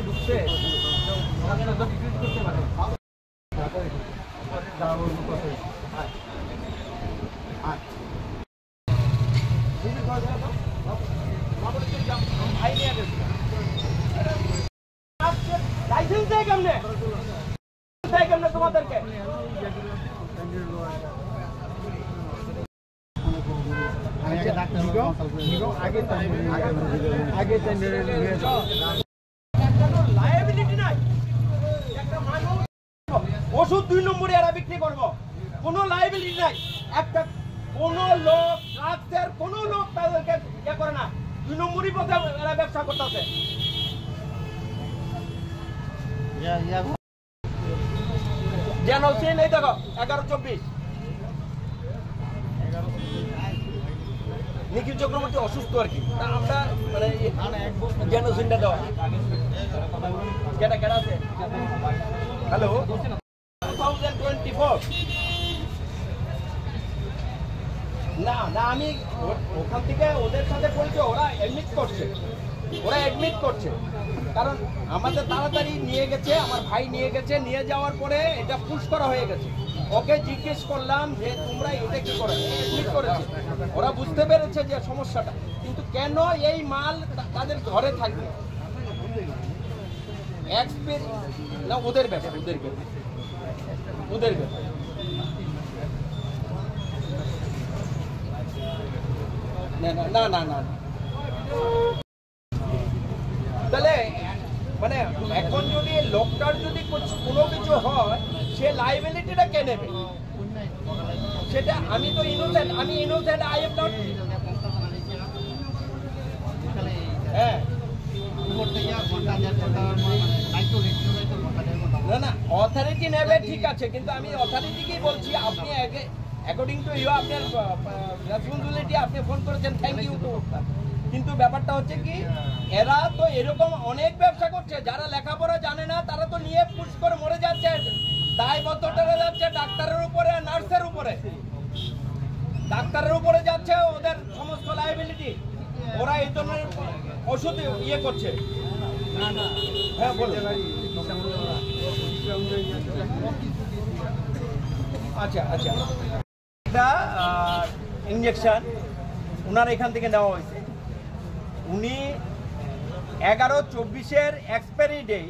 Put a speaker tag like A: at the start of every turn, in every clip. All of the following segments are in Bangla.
A: ঢুকছে করতে পারে লাইসেন্স দেয় কেমনে তোমাদেরকে ওষুধ 2 নম্বরে এরা বিক্রি করবো, কোনো লাইবিলিটি নাই। একটা কোনো লোক ড্রাগসের কোনো লোক তাদেরকে ইয়ে করে না, 2 নম্বরই পথে এরা ব্যবসা করতেছে। জেনোসিন এই দেখো 1124 নিখিল চক্রবর্তী অসুস্থ আর কি, আমরা মানে জেনোসিনটা দেওয়া কেটা কেটা আছে। হ্যালো 2024 না না, আমি ওখান থেকে ওদের সাথে বলছি, ওরা অ্যাডমিট করছে কারণ আমাদের তাড়াতাড়ি নিয়ে গেছে, আমার ভাই নিয়ে গেছে, নিয়ে যাওয়ার পরে এটা পুশ করা হয়ে গেছে। ওকে জিজ্ঞেস করলাম যে তোমরা এটা কি করে, অ্যাডমিট করেছে। ওরা বুঝতে পেরেছে যে সমস্যাটা, কিন্তু কেন এই মাল তাদের ঘরে থাকবে? না ওদের ব্যাপার, না না না, তাহলে মানে এখন যদি লোকটার যদি কোনো কিছু হয়, সে লাইবিলিটিটা কে নেবে? সেটা আমি তো ইনোসেন্ট, আই এম নট। হ্যাঁ না না, অথরিটি নেবে ঠিক আছে, কিন্তু আমি অথরিটিকেই বলছি আপনি অ্যাকর্ডিং টু ইউ আপনার রেসপন্সিবিলিটি, আপনি ফোন করেছেন, থ্যাংক ইউ টু। কিন্তু ব্যাপারটা হচ্ছে কি, এরা তো এরকম অনেক ব্যবসা করছে, যারা লেখাপড়া জানে না তারা তো নিয়ে পুশ করে মরে যাচ্ছে, দায়বদ্ধতা যাচ্ছে ডাক্তারের উপরে, নার্সের উপরে, ডাক্তারের উপরে যাচ্ছে ওদের সমস্ত লায়াবিলিটি। ওরা এই ধরনের ওষুধ ইয়ে করছে। হ্যাঁ বলুন। আচ্ছা আচ্ছা, একটা ইঞ্জেকশন ওনার এখান থেকে নেওয়া হয়েছে, উনি 11/24 এক্সপায়ারি ডে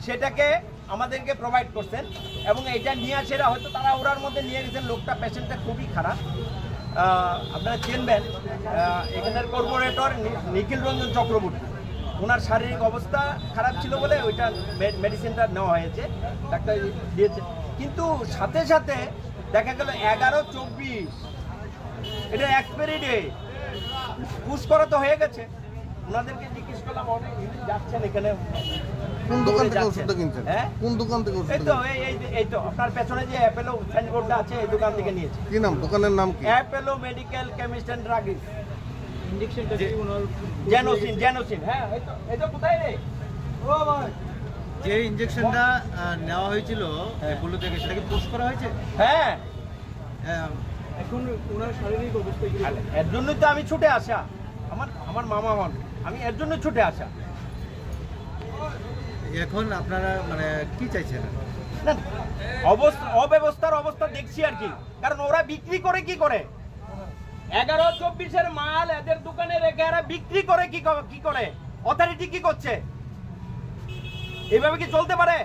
A: সেটাকে আমাদেরকে প্রোভাইড করছেন, এবং এটা নিয়ে সেটা হয়তো তারা ওরার মধ্যে নিয়ে গেছেন। লোকটা পেশেন্টটা খুবই খারাপ, আপনারা চিনবেন, এখানের কর্পোরেটর নিখিল রঞ্জন চক্রবর্তী। ওনার শারীরিক অবস্থা খারাপ ছিল বলে ওইটা মেডিসিনটা নেওয়া হয়েছে, ডাক্তার দিয়েছে। কিন্তু সাথে সাথে দেখা গেল 11/24 এটা এক্সপায়ারি ডে, পুশ করা তো হয়ে গেছে। ওনাদেরকে জিজ্ঞেস করলাম যাচ্ছেন এখানে
B: কোন দোকান থেকে ওষুধটা কিনছেন? হ্যাঁ, কোন দোকান থেকে ওষুধ?
A: এই তো আপনার পেছনে যে অ্যাপেলো সাইনবোর্ডটা আছে, এই দোকান থেকে নিয়েছি।
B: কি নাম দোকানের নাম? কি?
A: Apollo medical chemist and druggist. ইনজেকশনটা কি ওনার জেনোসিন। হ্যাঁ এই তো কোথায় রে ও ভাই,
C: যে ইনজেকশনটা নেওয়া হয়েছিল এগুলো থেকে, সেটা কি পুশ করা হয়েছে?
A: হ্যাঁ,
C: এখন ওনার শারীরিক অবস্থা কি?
A: এর জন্যই তো আমি ছুটে আসা, আমার মামা হন, আমি এর জন্য ছুটে আসা।
C: এখন আপনারা মানে কি চাইছেন?
A: না অব্যবস্থার অবস্থা দেখছি আর কি, কারণ ওরা বিক্রি করে কি করে, 11/24 মাল এদের দোকানে রেখে এরা বিক্রি করে কি করে? অথরিটি কি করছে? এইভাবে কি চলতে পারে?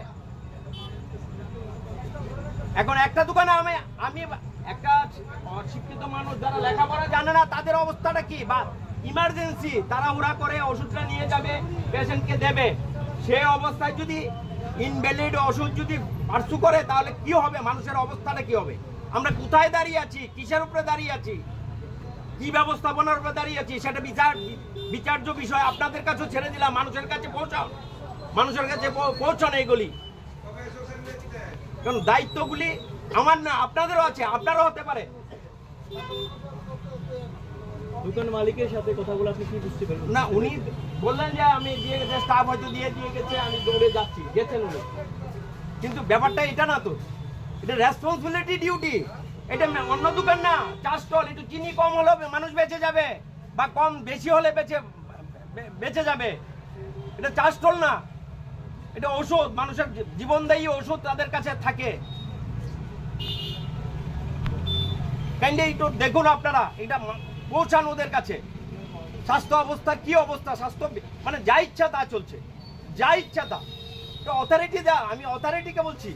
A: এখন একটা দোকানে আমি একটা শিক্ষিত মানুষ যারা লেখাপড়া জানে না তাদের অবস্থাটা কি, বা ইমার্জেন্সি তারা উড়া করে ওষুধটা নিয়ে যাবে, পেশেন্টকে দেবে, সে অবস্থায় যদি ইনভ্যালিড ওষুধ যদি পার্সু করে তাহলে কি হবে? মানুষের অবস্থাটা কি হবে? আমরা কোথায় দাঁড়িয়ে আছি, কিসের উপরে দাঁড়িয়ে আছি, কি ব্যবস্থাপনার উপরে দাঁড়িয়ে আছি, সেটা বিচার্য বিষয়। আপনাদের কাছেও ছেড়ে দিলাম, মানুষের কাছে পৌঁছান এইগুলি, কারণ দায়িত্বগুলি আমার না, আপনাদেরও আছে, আপনারও হতে পারে।
C: দোকান মালিকের সাথে কথা বলে আপনি কি বুঝতে পারবেন?
A: না, উনি বললেন যে আমি দিয়ে গেছে, স্টাফ হয়তো দিয়ে গেছে, আমি দৌড়ে যাচ্ছি, গেছেন উনি। কিন্তু ব্যাপারটা এটা না তো, এটা রেসপন্সিবিলিটি, ডিউটি। এটা অন্য দোকান না, চা স্টল, একটু চিনি কম হলো মানুষ বেঁচে যাবে, বা কম বেশি হলে বেঁচে যাবে। এটা চা স্টল না, এটা ঔষধ, মানুষের জীবনদায়ী ঔষধ তাদের কাছে থাকে। একটু দেখুন আপনারা, এটা পৌঁছান ওদের কাছে। স্বাস্থ্য অবস্থা কি অবস্থা, স্বাস্থ্য মানে যা ইচ্ছা তা চলছে, যা ইচ্ছা তা। অথরিটি দা, আমি অথরিটিকে বলছি।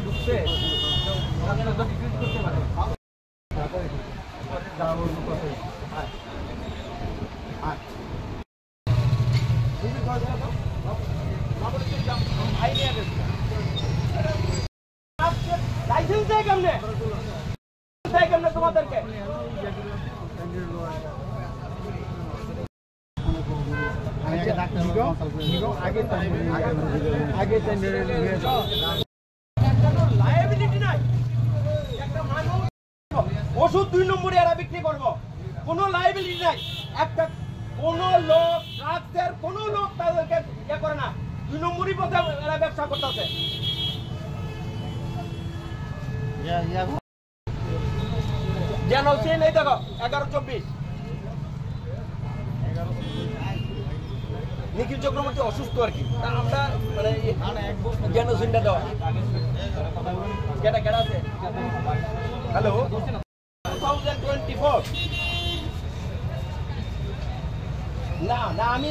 A: ঢুকছে লাইসেন্স দেয় কেমনে, তোমাদেরকে? ওষুধ 2 নম্বরে এরা বিক্রি করবো, কোনো লাইবিলিটি নাই। একটা কোন লোক ড্রাগসের কোন লোক তাদেরকে ইয়ে করে না, 2 নম্বরই পথে এরা ব্যবসা করতেছে। জেনোসিন এই দেখো 1124 নিখিল চক্রবর্তী অসুস্থ আর কি, আমরা মানে জেনোসিনটা দেওয়া কেটা কেটা আছে। হ্যালো 2024 না না আমি